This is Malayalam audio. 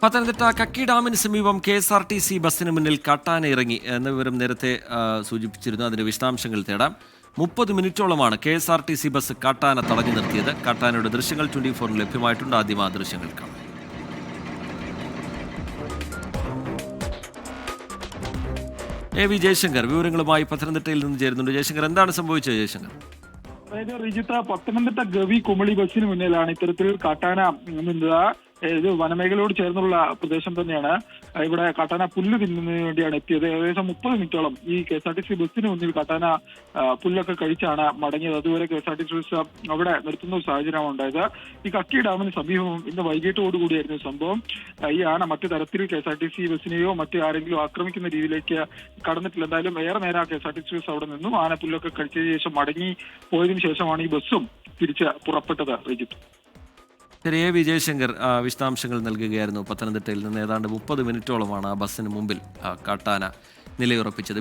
പത്തനംതിട്ട കക്കി ഡാമിന് സമീപം KSRTC ബസ്സിന് മുന്നിൽ കാട്ടാന ഇറങ്ങി എന്ന വിവരം നേരത്തെ സൂചിപ്പിച്ചിരുന്നു. അതിന്റെ വിശദാംശങ്ങൾ തേടാം. 30 മിനിറ്റോളമാണ് KSRTC ബസ് കാട്ടാന തടഞ്ഞു നിർത്തിയത്. കാട്ടാനയുടെ ദൃശ്യങ്ങൾ 24 ലഭ്യമായിട്ടുണ്ട്. ആദ്യം ആ ദൃശ്യങ്ങൾ കാണാം. AV ജയശങ്കർ വിവരങ്ങളുമായി പത്തനംതിട്ടയിൽ നിന്ന് ചേരുന്നുണ്ട്. ജയശങ്കർ, എന്താണ് സംഭവിച്ചത്? ജയശങ്കർ, അതായത് റിജിത്ത, പത്തനംതിട്ട ഗവി കുമളി ബസ്സിന് മുന്നിലാണ് ഇത്തരത്തിൽ കാട്ടാന നിന്നത്. ഇത് വനമേഖലയോട് ചേർന്നുള്ള പ്രദേശം തന്നെയാണ്. ഇവിടെ കാട്ടാന പുല്ല് തിന്നുന്നതിന് വേണ്ടിയാണ് എത്തിയത്. ഏകദേശം 30 മിനിറ്റോളം ഈ KSRTC ബസ്സിന് മുന്നിൽ കാട്ടാന പുല്ലൊക്കെ കഴിച്ചാണ് മടങ്ങിയത്. അതുവരെ KSRTC ബസ് അവിടെ നിർത്തുന്ന ഒരു സാഹചര്യമാണ് ഉണ്ടായത്. ഈ കക്കി ഡാമിന് സമീപം ഇന്ന് വൈകിട്ടോടുകൂടിയായിരുന്നു സംഭവം. ഈ ആന മറ്റു തരത്തിൽ KSRTC ബസ്സിനെയോ മറ്റു ആരെങ്കിലും ആക്രമിക്കുന്ന രീതിയിലേക്ക് കടന്നിട്ടില്ല. എന്തായാലും ഏറെ നേരം KSRTC ബസ് അവിടെ നിന്നും ആന പുല്ലൊക്കെ കഴിച്ചതിന് ശേഷം മടങ്ങി പോയതിനു ശേഷമാണ് ഈ ബസ്സും തിരിച്ച് പുറപ്പെട്ടത്. റിജിത്ത്, ശരി. AV ജയശങ്കർ വിശദാംശങ്ങൾ നൽകുകയായിരുന്നു. പത്തനംതിട്ടയിൽ നിന്ന് ഏതാണ്ട് 30 മിനിറ്റോളമാണ് ആ ബസ്സിന് മുമ്പിൽ കാട്ടാന നിലയുറപ്പിച്ചത്.